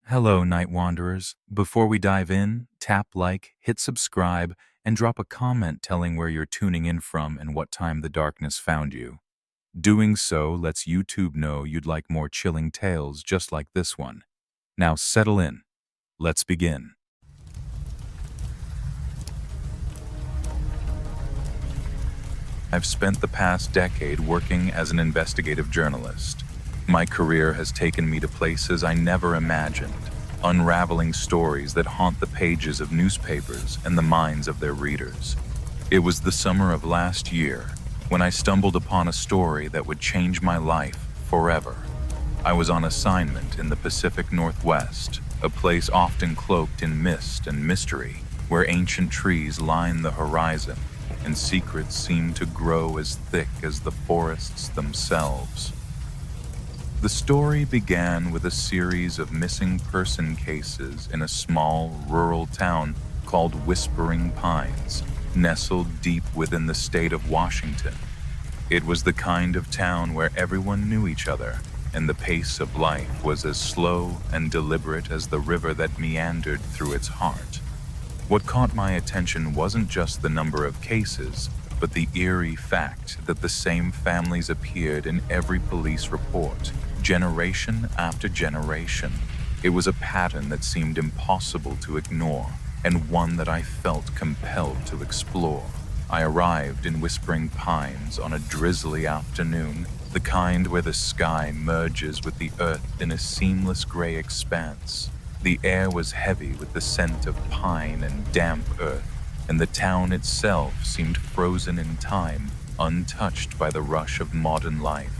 Hello, Night Wanderers. Before we dive in, tap like, hit subscribe, and drop a comment telling where you're tuning in from and what time the darkness found you. Doing so lets YouTube know you'd like more chilling tales just like this one. Now settle in. Let's begin. I've spent the past decade working as an investigative journalist. My career has taken me to places I never imagined, unraveling stories that haunt the pages of newspapers and the minds of their readers. It was the summer of last year when I stumbled upon a story that would change my life forever. I was on assignment in the Pacific Northwest, a place often cloaked in mist and mystery, where ancient trees line the horizon and secrets seem to grow as thick as the forests themselves. The story began with a series of missing person cases in a small, rural town called Whispering Pines, nestled deep within the state of Washington. It was the kind of town where everyone knew each other, and the pace of life was as slow and deliberate as the river that meandered through its heart. What caught my attention wasn't just the number of cases, but the eerie fact that the same families appeared in every police report, generation after generation. It was a pattern that seemed impossible to ignore, and one that I felt compelled to explore. I arrived in Whispering Pines on a drizzly afternoon, the kind where the sky merges with the earth in a seamless gray expanse. The air was heavy with the scent of pine and damp earth, and the town itself seemed frozen in time, untouched by the rush of modern life.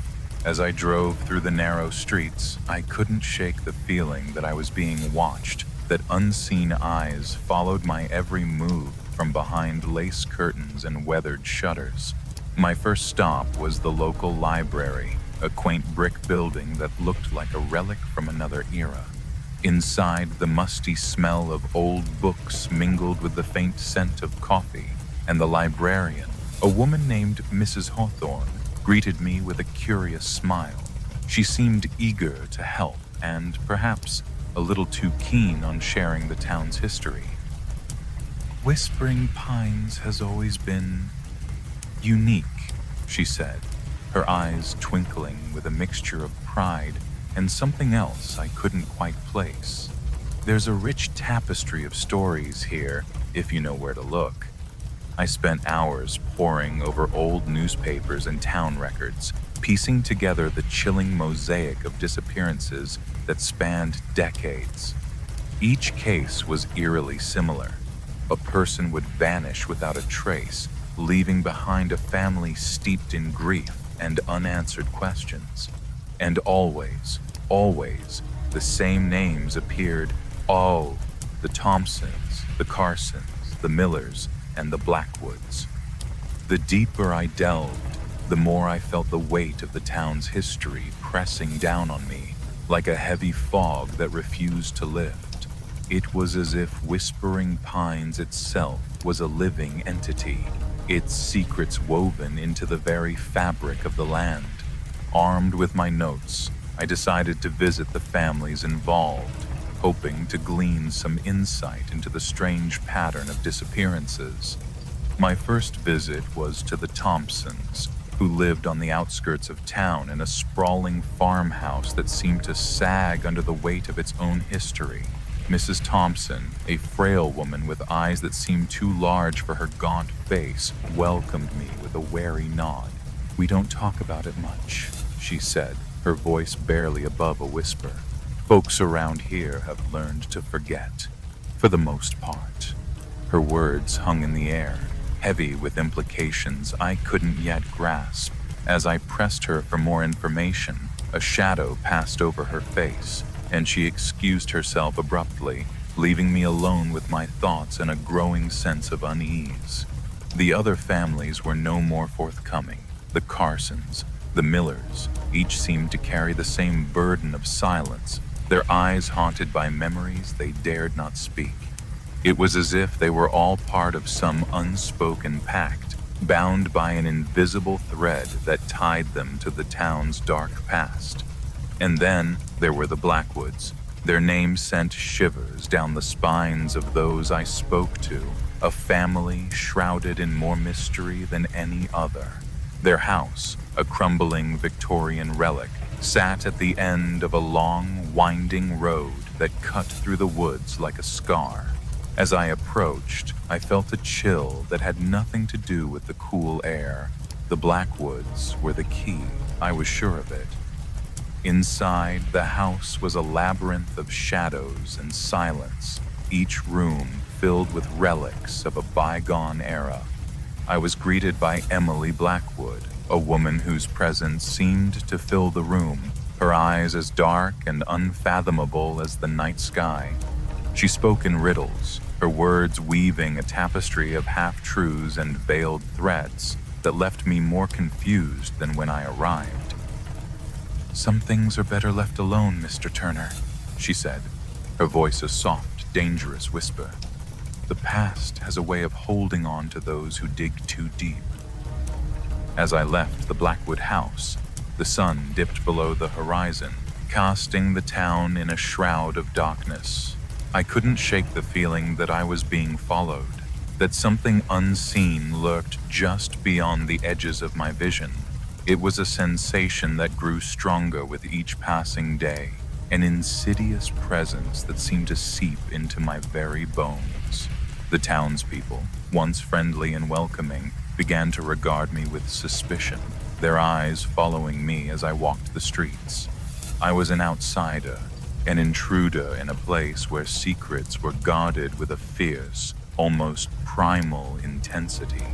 As I drove through the narrow streets, I couldn't shake the feeling that I was being watched, that unseen eyes followed my every move from behind lace curtains and weathered shutters. My first stop was the local library, a quaint brick building that looked like a relic from another era. Inside, the musty smell of old books mingled with the faint scent of coffee, and the librarian, a woman named Mrs. Hawthorne, greeted me with a curious smile. She seemed eager to help and, perhaps, a little too keen on sharing the town's history. Whispering Pines has always been unique, she said, her eyes twinkling with a mixture of pride and something else I couldn't quite place. There's a rich tapestry of stories here, if you know where to look. I spent hours poring over old newspapers and town records, piecing together the chilling mosaic of disappearances that spanned decades. Each case was eerily similar. A person would vanish without a trace, leaving behind a family steeped in grief and unanswered questions. And always, the same names appeared. Oh, the Thompsons, the Carsons, the Millers, and the Blackwoods. The deeper I delved, the more I felt the weight of the town's history pressing down on me, like a heavy fog that refused to lift. It was as if Whispering Pines itself was a living entity, its secrets woven into the very fabric of the land. Armed with my notes, I decided to visit the families involved, hoping to glean some insight into the strange pattern of disappearances. My first visit was to the Thompsons, who lived on the outskirts of town in a sprawling farmhouse that seemed to sag under the weight of its own history. Mrs. Thompson, a frail woman with eyes that seemed too large for her gaunt face, welcomed me with a wary nod. "We don't talk about it much," she said, her voice barely above a whisper. "Folks around here have learned to forget, for the most part." Her words hung in the air, heavy with implications I couldn't yet grasp. As I pressed her for more information, a shadow passed over her face, and she excused herself abruptly, leaving me alone with my thoughts and a growing sense of unease. The other families were no more forthcoming. The Carsons, the Millers, each seemed to carry the same burden of silence, their eyes haunted by memories they dared not speak. It was as if they were all part of some unspoken pact, bound by an invisible thread that tied them to the town's dark past. And then there were the Blackwoods, Their names sent shivers down the spines of those I spoke to, a family shrouded in more mystery than any other. Their house, a crumbling Victorian relic, sat at the end of a long, winding road that cut through the woods like a scar. As I approached, I felt a chill that had nothing to do with the cool air. The Blackwoods were the key, I was sure of it. Inside, the house was a labyrinth of shadows and silence, each room filled with relics of a bygone era. I was greeted by Emily Blackwood, a woman whose presence seemed to fill the room, her eyes as dark and unfathomable as the night sky. She spoke in riddles, her words weaving a tapestry of half-truths and veiled threads that left me more confused than when I arrived. "Some things are better left alone, Mr. Turner," she said, her voice a soft, dangerous whisper. "The past has a way of holding on to those who dig too deep." As I left the Blackwood house, the sun dipped below the horizon, casting the town in a shroud of darkness. I couldn't shake the feeling that I was being followed, that something unseen lurked just beyond the edges of my vision. It was a sensation that grew stronger with each passing day, an insidious presence that seemed to seep into my very bones. The townspeople, once friendly and welcoming, began to regard me with suspicion, their eyes following me as I walked the streets. I was an outsider, an intruder in a place where secrets were guarded with a fierce, almost primal intensity.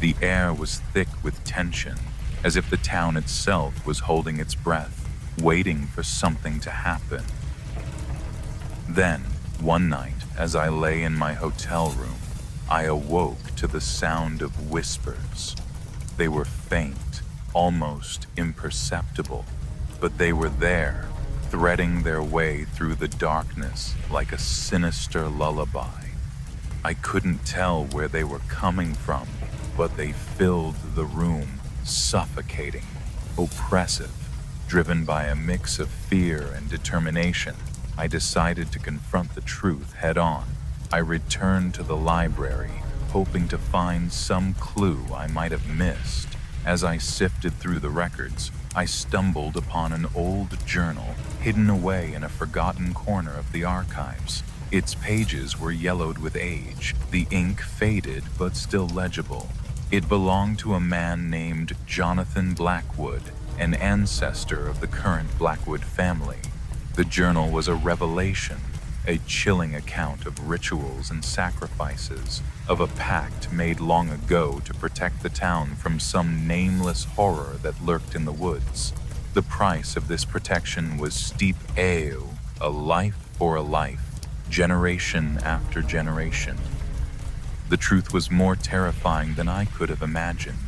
The air was thick with tension, as if the town itself was holding its breath, waiting for something to happen. Then, one night, as I lay in my hotel room, I awoke to the sound of whispers. They were faint, almost imperceptible, but they were there, threading their way through the darkness like a sinister lullaby. I couldn't tell where they were coming from, but they filled the room, suffocating, oppressive. Driven by a mix of fear and determination, I decided to confront the truth head-on. I returned to the library, hoping to find some clue I might have missed. As I sifted through the records, I stumbled upon an old journal hidden away in a forgotten corner of the archives. Its pages were yellowed with age, the ink faded but still legible. It belonged to a man named Jonathan Blackwood, an ancestor of the current Blackwood family. The journal was a revelation, a chilling account of rituals and sacrifices, of a pact made long ago to protect the town from some nameless horror that lurked in the woods. The price of this protection was steep ale, a life for a life, generation after generation. The truth was more terrifying than I could have imagined.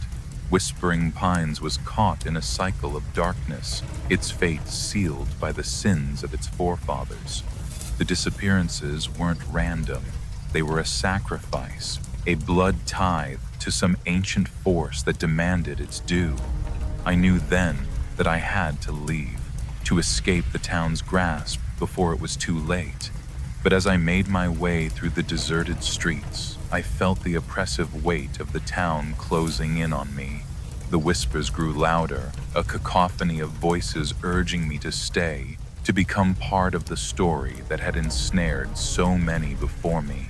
Whispering Pines was caught in a cycle of darkness, its fate sealed by the sins of its forefathers. The disappearances weren't random. They were a sacrifice, a blood tithe to some ancient force that demanded its due. I knew then that I had to leave, to escape the town's grasp before it was too late. But as I made my way through the deserted streets, I felt the oppressive weight of the town closing in on me. The whispers grew louder, a cacophony of voices urging me to stay, to become part of the story that had ensnared so many before me.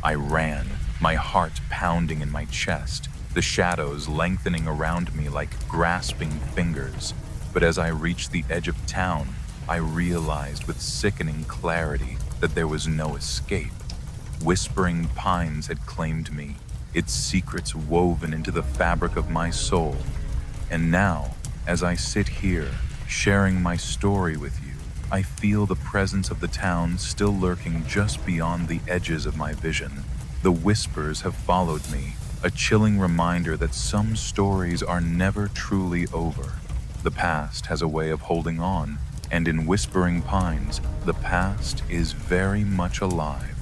I ran, my heart pounding in my chest, the shadows lengthening around me like grasping fingers. But as I reached the edge of town, I realized with sickening clarity that there was no escape. Whispering Pines had claimed me, its secrets woven into the fabric of my soul. And now, as I sit here, sharing my story with you, I feel the presence of the town still lurking just beyond the edges of my vision. The whispers have followed me, a chilling reminder that some stories are never truly over. The past has a way of holding on, and in Whispering Pines, the past is very much alive.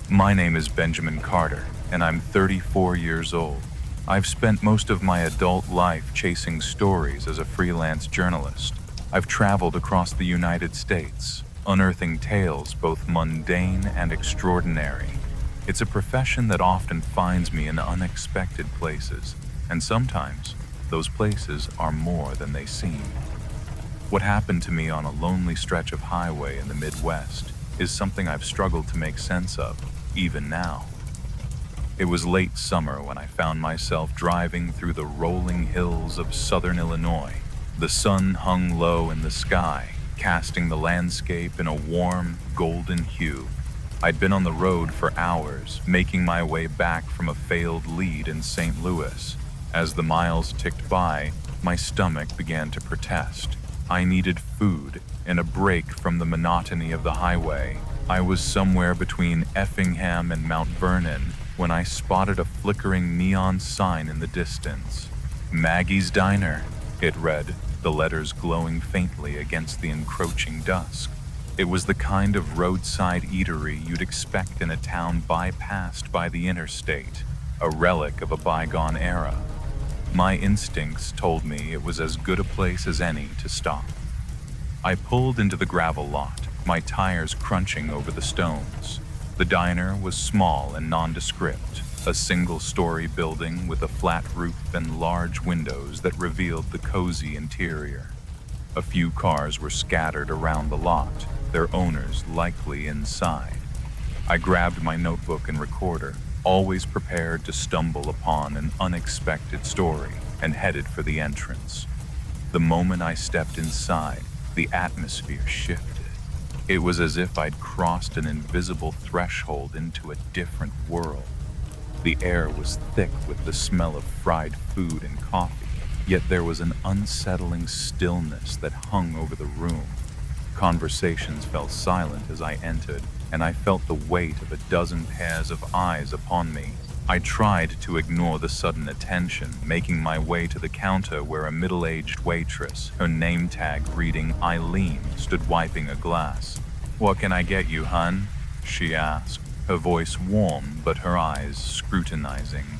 My name is Benjamin Carter, and I'm 34 years old. I've spent most of my adult life chasing stories as a freelance journalist. I've traveled across the United States, unearthing tales both mundane and extraordinary. It's a profession that often finds me in unexpected places, and sometimes those places are more than they seem. What happened to me on a lonely stretch of highway in the Midwest is something I've struggled to make sense of, even now. It was late summer when I found myself driving through the rolling hills of southern Illinois. The sun hung low in the sky, casting the landscape in a warm, golden hue. I'd been on the road for hours, making my way back from a failed lead in St. Louis. As the miles ticked by, my stomach began to protest. I needed food and a break from the monotony of the highway. I was somewhere between Effingham and Mount Vernon when I spotted a flickering neon sign in the distance. Maggie's Diner, it read, the letters glowing faintly against the encroaching dusk. It was the kind of roadside eatery you'd expect in a town bypassed by the interstate, a relic of a bygone era. My instincts told me it was as good a place as any to stop. I pulled into the gravel lot, my tires crunching over the stones. The diner was small and nondescript, a single-story building with a flat roof and large windows that revealed the cozy interior. A few cars were scattered around the lot, their owners likely inside. I grabbed my notebook and recorder, always prepared to stumble upon an unexpected story, and headed for the entrance. The moment I stepped inside, the atmosphere shifted. It was as if I'd crossed an invisible threshold into a different world. The air was thick with the smell of fried food and coffee, yet there was an unsettling stillness that hung over the room. Conversations fell silent as I entered, and I felt the weight of a dozen pairs of eyes upon me. I tried to ignore the sudden attention, making my way to the counter where a middle-aged waitress, her name tag reading Eileen, stood wiping a glass. "What can I get you, hun?" she asked, her voice warm but her eyes scrutinizing.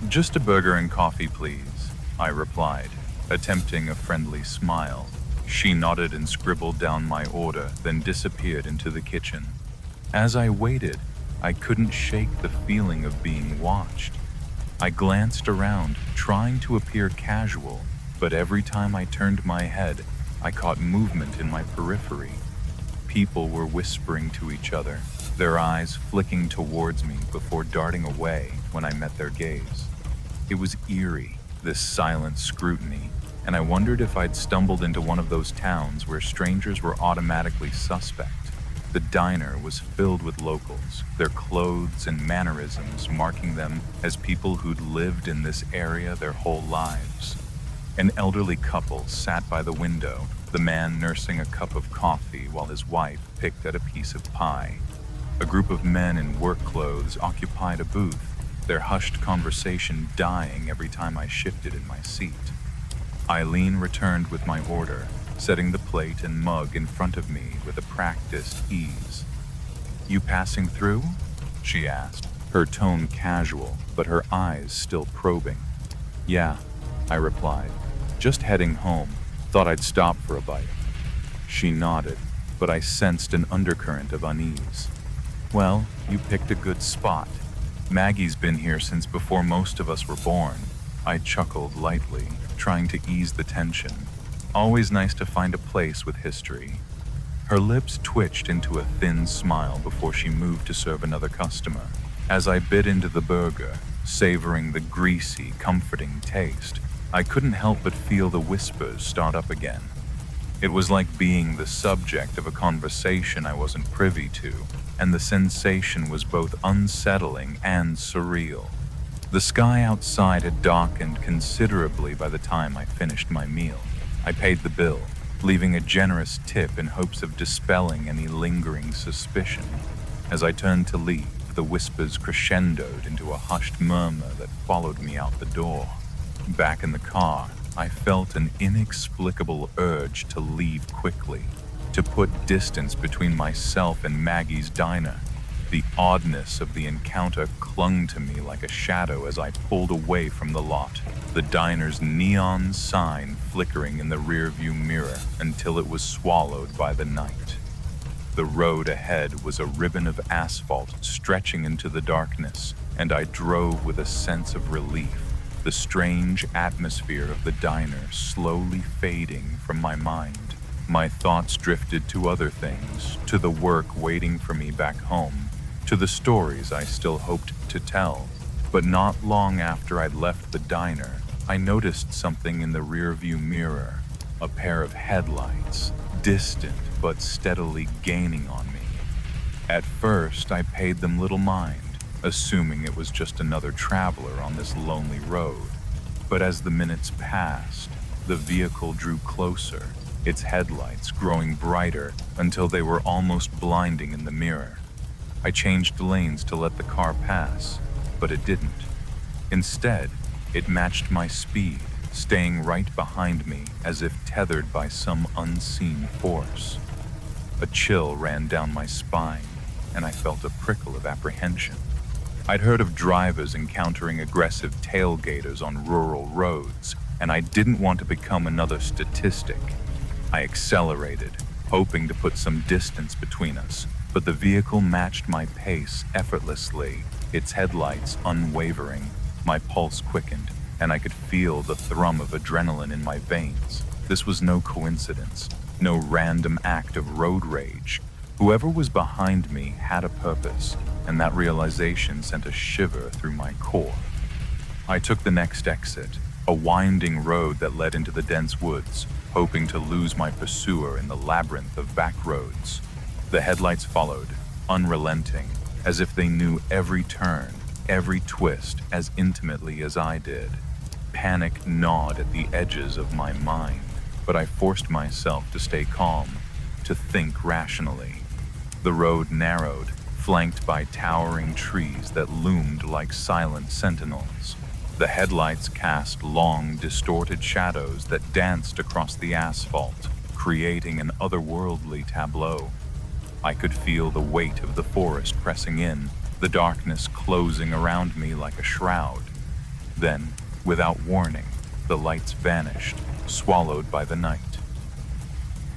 "Just a burger and coffee, please," I replied, attempting a friendly smile. She nodded and scribbled down my order, then disappeared into the kitchen. As I waited, I couldn't shake the feeling of being watched. I glanced around, trying to appear casual, but every time I turned my head, I caught movement in my periphery. People were whispering to each other, their eyes flicking towards me before darting away when I met their gaze. It was eerie, this silent scrutiny, and I wondered if I'd stumbled into one of those towns where strangers were automatically suspect. The diner was filled with locals, their clothes and mannerisms marking them as people who'd lived in this area their whole lives. An elderly couple sat by the window, the man nursing a cup of coffee while his wife picked at a piece of pie. A group of men in work clothes occupied a booth, their hushed conversation dying every time I shifted in my seat. Eileen returned with my order, setting the plate and mug in front of me with a practiced ease. "You passing through?" she asked, her tone casual, but her eyes still probing. "Yeah," I replied, "just heading home. Thought I'd stop for a bite." She nodded, but I sensed an undercurrent of unease. "Well, you picked a good spot. Maggie's been here since before most of us were born." I chuckled lightly, trying to ease the tension. Always nice to find a place with history. Her lips twitched into a thin smile before she moved to serve another customer. As I bit into the burger, savoring the greasy, comforting taste, I couldn't help but feel the whispers start up again. It was like being the subject of a conversation I wasn't privy to, and the sensation was both unsettling and surreal. The sky outside had darkened considerably by the time I finished my meal. I paid the bill, leaving a generous tip in hopes of dispelling any lingering suspicion. As I turned to leave, the whispers crescendoed into a hushed murmur that followed me out the door. Back in the car, I felt an inexplicable urge to leave quickly, to put distance between myself and Maggie's diner. The oddness of the encounter clung to me like a shadow as I pulled away from the lot, the diner's neon sign flickering in the rearview mirror until it was swallowed by the night. The road ahead was a ribbon of asphalt stretching into the darkness, and I drove with a sense of relief, the strange atmosphere of the diner slowly fading from my mind. My thoughts drifted to other things, to the work waiting for me back home, to the stories I still hoped to tell. But not long after I'd left the diner, I noticed something in the rearview mirror, a pair of headlights, distant but steadily gaining on me. At first, I paid them little mind, assuming it was just another traveler on this lonely road. But as the minutes passed, the vehicle drew closer, its headlights growing brighter until they were almost blinding in the mirror. I changed lanes to let the car pass, but it didn't. Instead, it matched my speed, staying right behind me as if tethered by some unseen force. A chill ran down my spine, and I felt a prickle of apprehension. I'd heard of drivers encountering aggressive tailgaters on rural roads, and I didn't want to become another statistic. I accelerated, hoping to put some distance between us, but the vehicle matched my pace effortlessly, its headlights unwavering. My pulse quickened, and I could feel the thrum of adrenaline in my veins. This was no coincidence, no random act of road rage. Whoever was behind me had a purpose, and that realization sent a shiver through my core. I took the next exit, a winding road that led into the dense woods, hoping to lose my pursuer in the labyrinth of back roads. The headlights followed, unrelenting, as if they knew every turn, every twist as intimately as I did. Panic gnawed at the edges of my mind, but I forced myself to stay calm, to think rationally. The road narrowed, flanked by towering trees that loomed like silent sentinels. The headlights cast long, distorted shadows that danced across the asphalt, creating an otherworldly tableau. I could feel the weight of the forest pressing in, the darkness closing around me like a shroud. Then, without warning, the lights vanished, swallowed by the night.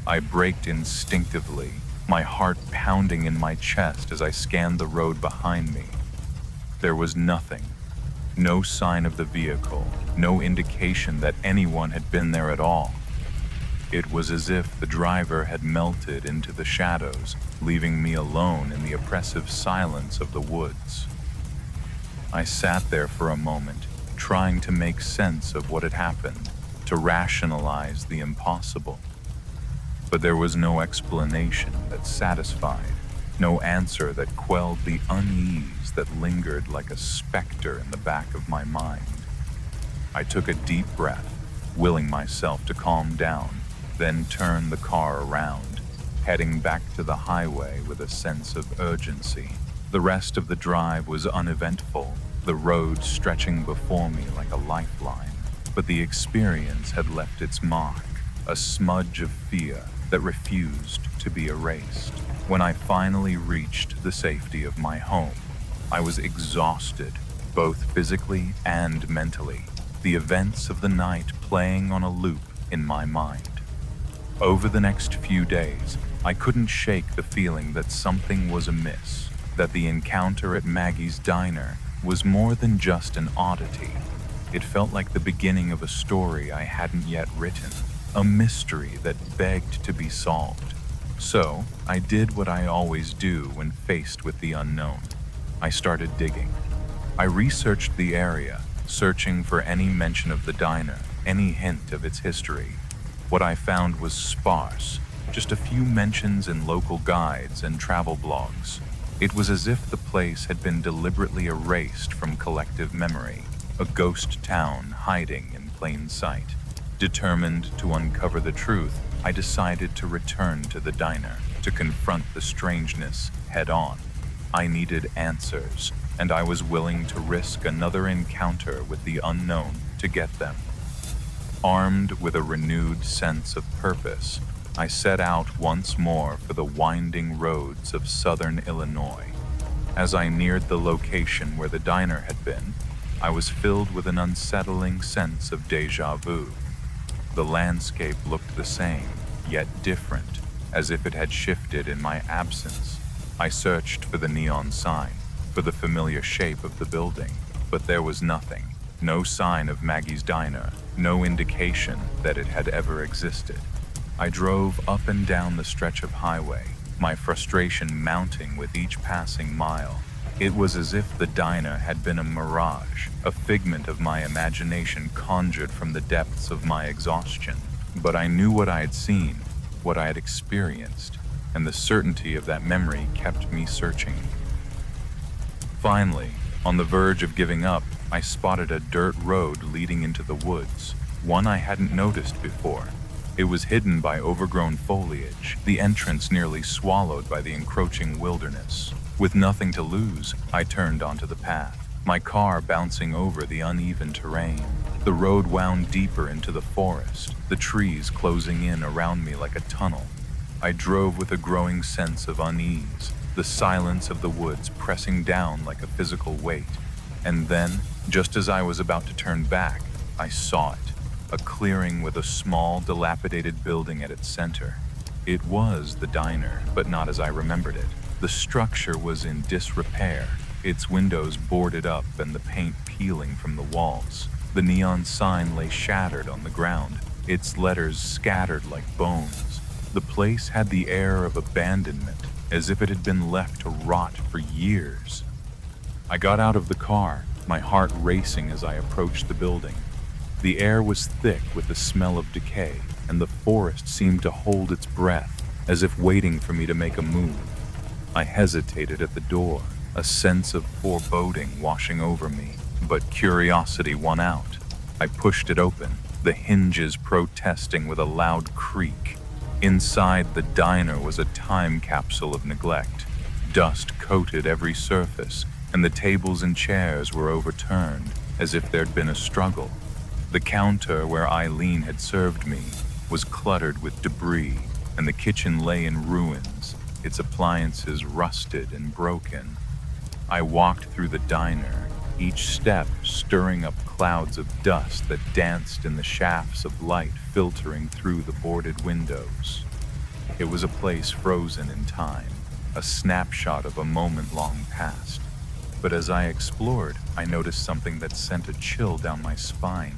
I braked instinctively, my heart pounding in my chest as I scanned the road behind me. There was nothing. No sign of the vehicle, no indication that anyone had been there at all. It was as if the driver had melted into the shadows, leaving me alone in the oppressive silence of the woods. I sat there for a moment, trying to make sense of what had happened, to rationalize the impossible. But there was no explanation that satisfied, no answer that quelled the unease that lingered like a specter in the back of my mind. I took a deep breath, willing myself to calm down, then turned the car around, heading back to the highway with a sense of urgency. The rest of the drive was uneventful, the road stretching before me like a lifeline. But the experience had left its mark, a smudge of fear that refused to be erased. When I finally reached the safety of my home, I was exhausted, both physically and mentally, the events of the night playing on a loop in my mind. Over the next few days, I couldn't shake the feeling that something was amiss, that the encounter at Maggie's diner was more than just an oddity. It felt like the beginning of a story I hadn't yet written, a mystery that begged to be solved. So, I did what I always do when faced with the unknown. I started digging. I researched the area, searching for any mention of the diner, any hint of its history. What I found was sparse, just a few mentions in local guides and travel blogs. It was as if the place had been deliberately erased from collective memory, a ghost town hiding in plain sight. Determined to uncover the truth, I decided to return to the diner, to confront the strangeness head-on. I needed answers, and I was willing to risk another encounter with the unknown to get them. Armed with a renewed sense of purpose, I set out once more for the winding roads of southern Illinois. As I neared the location where the diner had been, I was filled with an unsettling sense of déjà vu. The landscape looked the same, yet different, as if it had shifted in my absence. I searched for the neon sign, for the familiar shape of the building, but there was nothing. No sign of Maggie's diner, no indication that it had ever existed. I drove up and down the stretch of highway, my frustration mounting with each passing mile. It was as if the diner had been a mirage, a figment of my imagination conjured from the depths of my exhaustion. But I knew what I had seen, what I had experienced, and the certainty of that memory kept me searching. Finally, on the verge of giving up, I spotted a dirt road leading into the woods, one I hadn't noticed before. It was hidden by overgrown foliage, the entrance nearly swallowed by the encroaching wilderness. With nothing to lose, I turned onto the path, my car bouncing over the uneven terrain. The road wound deeper into the forest, the trees closing in around me like a tunnel. I drove with a growing sense of unease, the silence of the woods pressing down like a physical weight. And then, just as I was about to turn back, I saw it. A clearing with a small, dilapidated building at its center. It was the diner, but not as I remembered it. The structure was in disrepair, its windows boarded up and the paint peeling from the walls. The neon sign lay shattered on the ground, its letters scattered like bones. The place had the air of abandonment, as if it had been left to rot for years. I got out of the car, my heart racing as I approached the building. The air was thick with the smell of decay, and the forest seemed to hold its breath, as if waiting for me to make a move. I hesitated at the door, a sense of foreboding washing over me, but curiosity won out. I pushed it open, the hinges protesting with a loud creak. Inside the diner was a time capsule of neglect. Dust coated every surface, and the tables and chairs were overturned, as if there'd been a struggle. The counter where Eileen had served me was cluttered with debris, and the kitchen lay in ruins, its appliances rusted and broken. I walked through the diner, each step stirring up clouds of dust that danced in the shafts of light filtering through the boarded windows. It was a place frozen in time, a snapshot of a moment long past. But as I explored, I noticed something that sent a chill down my spine.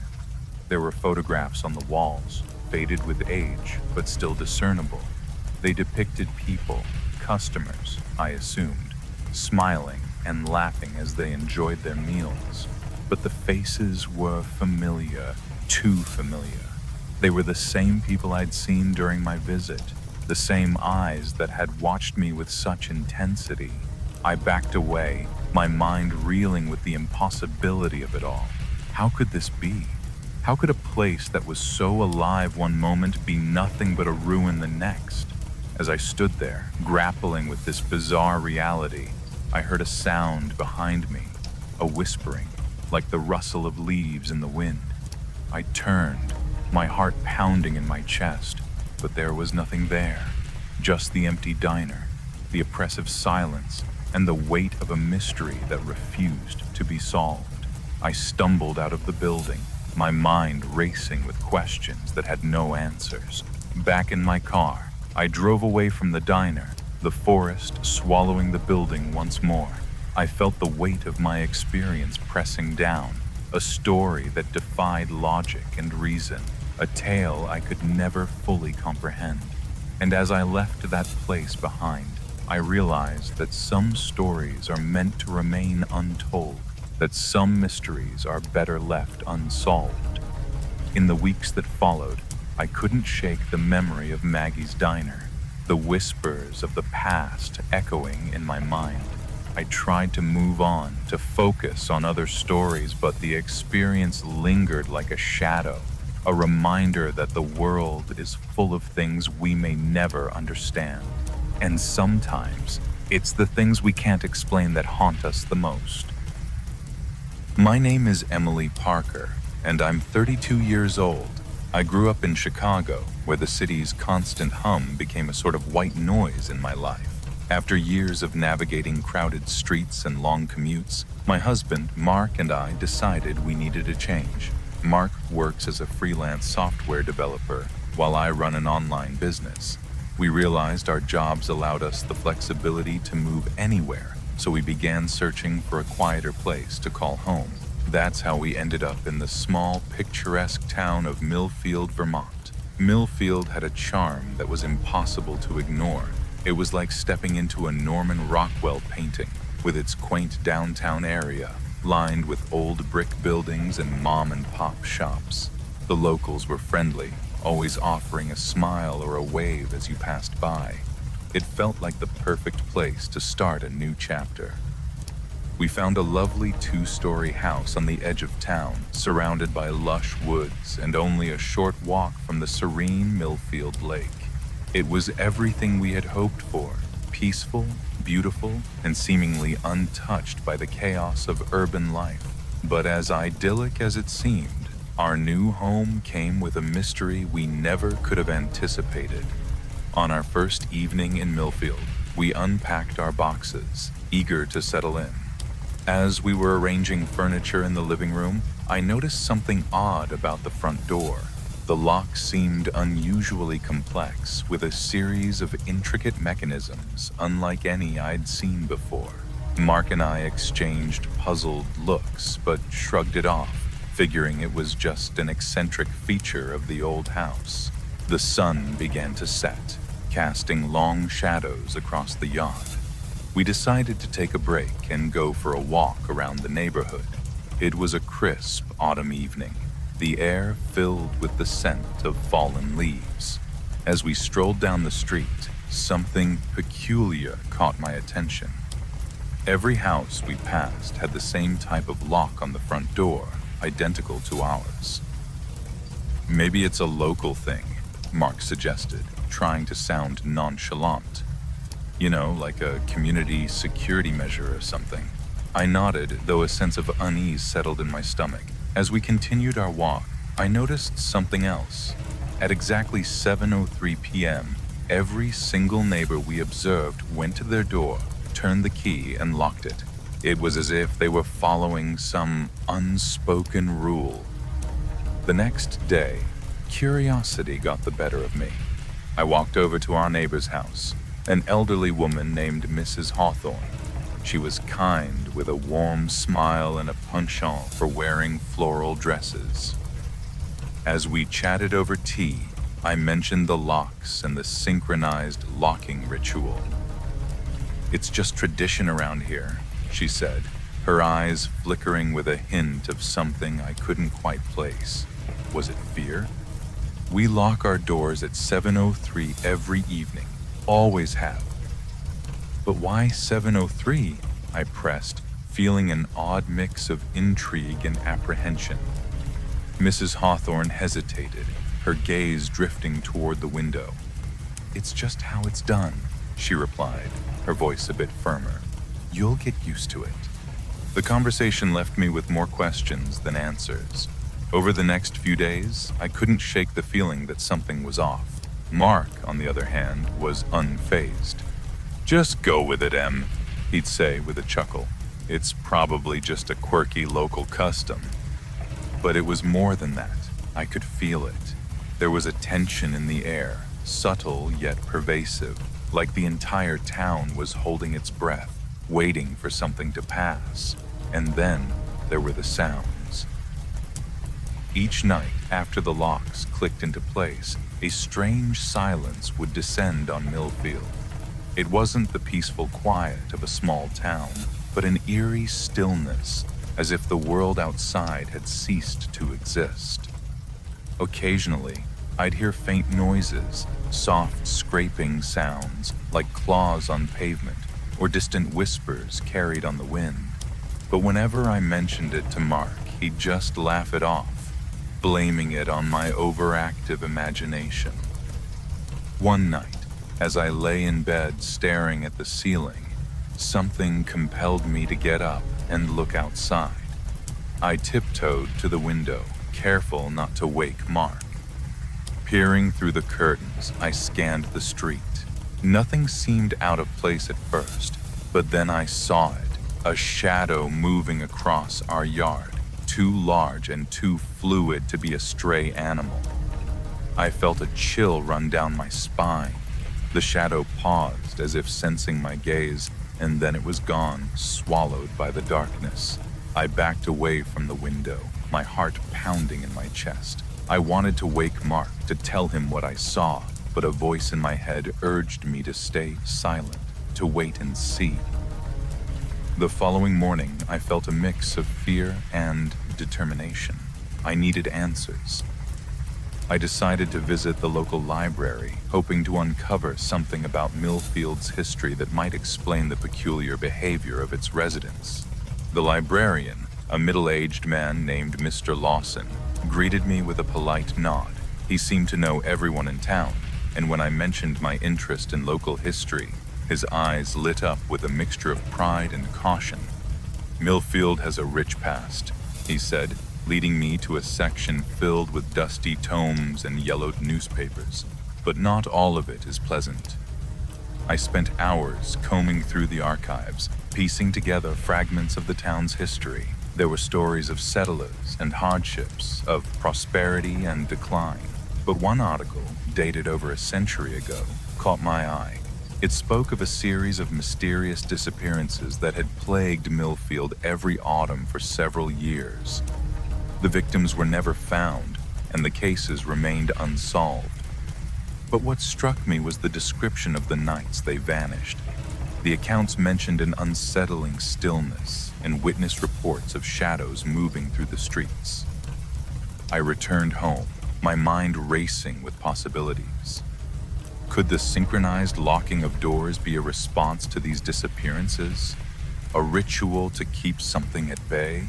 There were photographs on the walls, faded with age, but still discernible. They depicted people, customers, I assumed, smiling and laughing as they enjoyed their meals. But the faces were familiar, too familiar. They were the same people I'd seen during my visit, the same eyes that had watched me with such intensity. I backed away, my mind reeling with the impossibility of it all. How could this be? How could a place that was so alive one moment be nothing but a ruin the next? As I stood there, grappling with this bizarre reality, I heard a sound behind me, a whispering, like the rustle of leaves in the wind. I turned, my heart pounding in my chest, but there was nothing there, just the empty diner, the oppressive silence, and the weight of a mystery that refused to be solved. I stumbled out of the building, my mind racing with questions that had no answers. Back in my car, I drove away from the diner, the forest swallowing the building once more. I felt the weight of my experience pressing down, a story that defied logic and reason, a tale I could never fully comprehend. And as I left that place behind, I realized that some stories are meant to remain untold, that some mysteries are better left unsolved. In the weeks that followed, I couldn't shake the memory of Maggie's diner, the whispers of the past echoing in my mind. I tried to move on, to focus on other stories, but the experience lingered like a shadow, a reminder that the world is full of things we may never understand. And sometimes, it's the things we can't explain that haunt us the most. My name is Emily Parker, and I'm 32 years old. I grew up in Chicago, where the city's constant hum became a sort of white noise in my life. After years of navigating crowded streets and long commutes, my husband, Mark, and I decided we needed a change. Mark works as a freelance software developer, while I run an online business. We realized our jobs allowed us the flexibility to move anywhere, so we began searching for a quieter place to call home. That's how we ended up in the small, picturesque town of Millfield, Vermont. Millfield had a charm that was impossible to ignore. It was like stepping into a Norman Rockwell painting, with its quaint downtown area, lined with old brick buildings and mom-and-pop shops. The locals were friendly, always offering a smile or a wave as you passed by. It felt like the perfect place to start a new chapter. We found a lovely 2-story house on the edge of town, surrounded by lush woods and only a short walk from the serene Millfield Lake. It was everything we had hoped for, peaceful, beautiful, and seemingly untouched by the chaos of urban life. But as idyllic as it seemed, our new home came with a mystery we never could have anticipated. On our first evening in Millfield, we unpacked our boxes, eager to settle in. As we were arranging furniture in the living room, I noticed something odd about the front door. The lock seemed unusually complex, with a series of intricate mechanisms unlike any I'd seen before. Mark and I exchanged puzzled looks, but shrugged it off, figuring it was just an eccentric feature of the old house. The sun began to set, casting long shadows across the yard. We decided to take a break and go for a walk around the neighborhood. It was a crisp autumn evening, the air filled with the scent of fallen leaves. As we strolled down the street, something peculiar caught my attention. Every house we passed had the same type of lock on the front door, identical to ours. "Maybe it's a local thing," Mark suggested, trying to sound nonchalant. "You know, like a community security measure or something." I nodded, though a sense of unease settled in my stomach. As we continued our walk, I noticed something else. At exactly 7:03 p.m., every single neighbor we observed went to their door, turned the key, and locked it. It was as if they were following some unspoken rule. The next day, curiosity got the better of me. I walked over to our neighbor's house, an elderly woman named Mrs. Hawthorne. She was kind, with a warm smile and a penchant for wearing floral dresses. As we chatted over tea, I mentioned the locks and the synchronized locking ritual. "It's just tradition around here," she said, her eyes flickering with a hint of something I couldn't quite place. Was it fear? "We lock our doors at 7:03 every evening, always have." "But why 7:03? I pressed, feeling an odd mix of intrigue and apprehension. Mrs. Hawthorne hesitated, her gaze drifting toward the window. "It's just how it's done," she replied, her voice a bit firmer. "You'll get used to it." The conversation left me with more questions than answers. Over the next few days, I couldn't shake the feeling that something was off. Mark, on the other hand, was unfazed. "Just go with it, Em," he'd say with a chuckle. "It's probably just a quirky local custom." But it was more than that. I could feel it. There was a tension in the air, subtle yet pervasive, like the entire town was holding its breath, waiting for something to pass. And then there were the sounds. Each night, after the locks clicked into place, a strange silence would descend on Millfield. It wasn't the peaceful quiet of a small town, but an eerie stillness, as if the world outside had ceased to exist. Occasionally, I'd hear faint noises, soft scraping sounds like claws on pavement, or distant whispers carried on the wind. But whenever I mentioned it to Mark, he'd just laugh it off, blaming it on my overactive imagination. One night, as I lay in bed staring at the ceiling, something compelled me to get up and look outside. I tiptoed to the window, careful not to wake Mark. Peering through the curtains, I scanned the street. Nothing seemed out of place at first, but then I saw it, a shadow moving across our yard, too large and too fluid to be a stray animal. I felt a chill run down my spine. The shadow paused as if sensing my gaze, and then it was gone, swallowed by the darkness. I backed away from the window, my heart pounding in my chest. I wanted to wake Mark, to tell him what I saw, but a voice in my head urged me to stay silent, to wait and see. The following morning, I felt a mix of fear and determination. I needed answers. I decided to visit the local library, hoping to uncover something about Millfield's history that might explain the peculiar behavior of its residents. The librarian, a middle-aged man named Mr. Lawson, greeted me with a polite nod. He seemed to know everyone in town, and when I mentioned my interest in local history, his eyes lit up with a mixture of pride and caution. "Millfield has a rich past," he said, leading me to a section filled with dusty tomes and yellowed newspapers, but not all of it is pleasant. I spent hours combing through the archives, piecing together fragments of the town's history. There were stories of settlers and hardships, of prosperity and decline. But one article, dated over a century ago, caught my eye. It spoke of a series of mysterious disappearances that had plagued Millfield every autumn for several years. The victims were never found, and the cases remained unsolved. But what struck me was the description of the nights they vanished. The accounts mentioned an unsettling stillness and witnessed reports of shadows moving through the streets. I returned home, my mind racing with possibilities. Could the synchronized locking of doors be a response to these disappearances? A ritual to keep something at bay?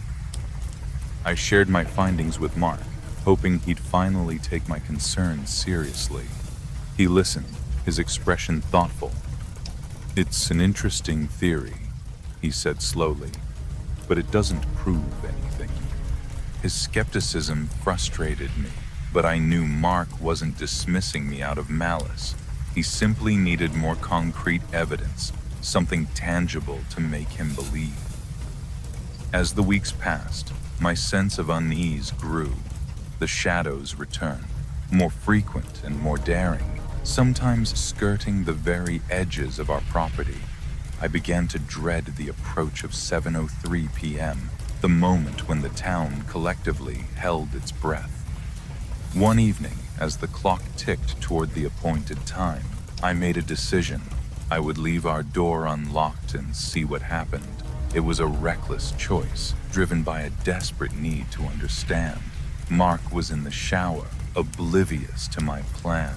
I shared my findings with Mark, hoping he'd finally take my concerns seriously. He listened, his expression thoughtful. "It's an interesting theory," he said slowly, "but it doesn't prove anything." His skepticism frustrated me, but I knew Mark wasn't dismissing me out of malice. He simply needed more concrete evidence, something tangible to make him believe. As the weeks passed, my sense of unease grew. The shadows returned, more frequent and more daring, sometimes skirting the very edges of our property. I began to dread the approach of 7:03 p.m., the moment when the town collectively held its breath. One evening, as the clock ticked toward the appointed time, I made a decision. I would leave our door unlocked and see what happened. It was a reckless choice, driven by a desperate need to understand. Mark was in the shower, oblivious to my plan.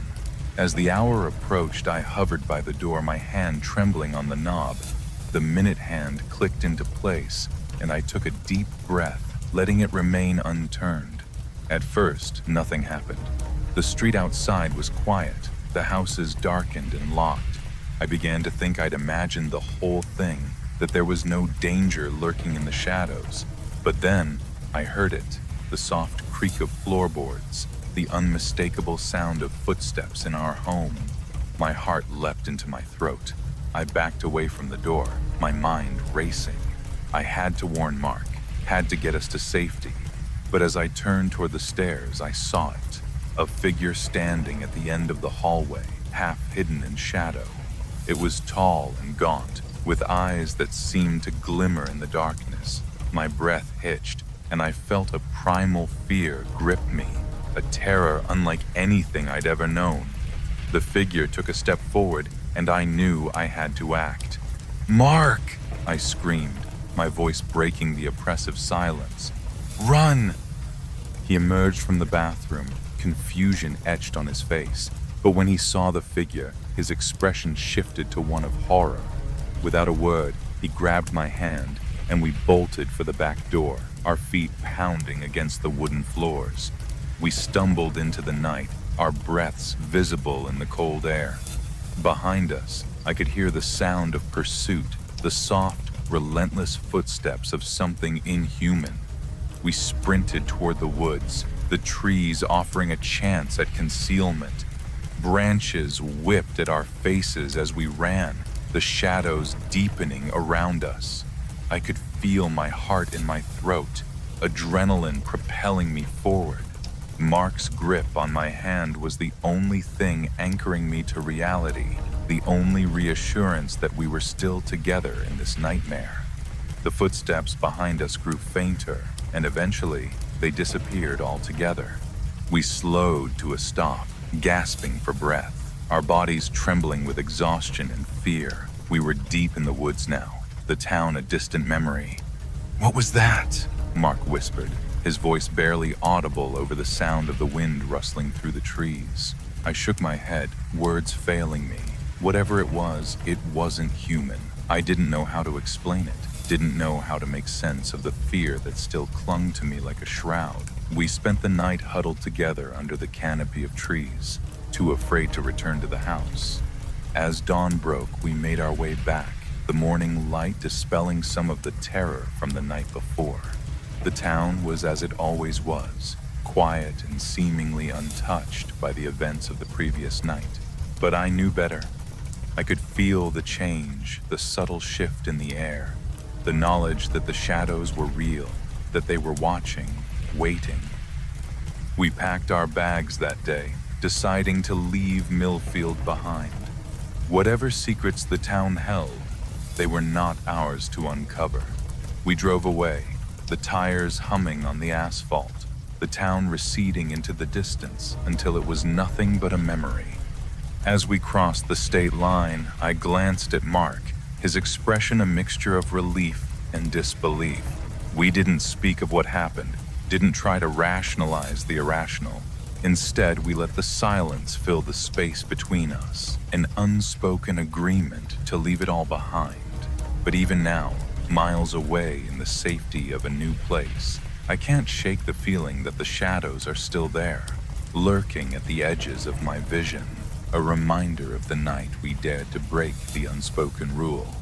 As the hour approached, I hovered by the door, my hand trembling on the knob. The minute hand clicked into place, and I took a deep breath, letting it remain unturned. At first, nothing happened. The street outside was quiet, the houses darkened and locked. I began to think I'd imagined the whole thing, that there was no danger lurking in the shadows. But then, I heard it, the soft creak of floorboards, the unmistakable sound of footsteps in our home. My heart leapt into my throat. I backed away from the door, my mind racing. I had to warn Mark, had to get us to safety. But as I turned toward the stairs, I saw it, a figure standing at the end of the hallway, half hidden in shadow. It was tall and gaunt, with eyes that seemed to glimmer in the darkness. My breath hitched, and I felt a primal fear grip me, a terror unlike anything I'd ever known. The figure took a step forward, and I knew I had to act. "Mark!" I screamed, my voice breaking the oppressive silence. "Run!" He emerged from the bathroom, confusion etched on his face. But when he saw the figure, his expression shifted to one of horror. Without a word, he grabbed my hand, and we bolted for the back door, our feet pounding against the wooden floors. We stumbled into the night, our breaths visible in the cold air. Behind us, I could hear the sound of pursuit, the soft, relentless footsteps of something inhuman. We sprinted toward the woods, the trees offering a chance at concealment. Branches whipped at our faces as we ran, the shadows deepening around us. I could feel my heart in my throat, adrenaline propelling me forward. Mark's grip on my hand was the only thing anchoring me to reality, the only reassurance that we were still together in this nightmare. The footsteps behind us grew fainter, and eventually they disappeared altogether. We slowed to a stop, gasping for breath, our bodies trembling with exhaustion and fear. We were deep in the woods now, the town a distant memory. "What was that?" Mark whispered, his voice barely audible over the sound of the wind rustling through the trees. I shook my head, words failing me. Whatever it wasn't human. I didn't know how to explain it, didn't know how to make sense of the fear that still clung to me like a shroud. We spent the night huddled together under the canopy of trees, too afraid to return to the house. As dawn broke, we made our way back, the morning light dispelling some of the terror from the night before. The town was as it always was, quiet and seemingly untouched by the events of the previous night. But I knew better. I could feel the change, the subtle shift in the air, the knowledge that the shadows were real, that they were watching, waiting. We packed our bags that day, deciding to leave Millfield behind. Whatever secrets the town held, they were not ours to uncover. We drove away, the tires humming on the asphalt, the town receding into the distance until it was nothing but a memory. As we crossed the state line, I glanced at Mark, his expression a mixture of relief and disbelief. We didn't speak of what happened, didn't try to rationalize the irrational. Instead, we let the silence fill the space between us, an unspoken agreement to leave it all behind. But even now, miles away in the safety of a new place, I can't shake the feeling that the shadows are still there, lurking at the edges of my vision, a reminder of the night we dared to break the unspoken rule.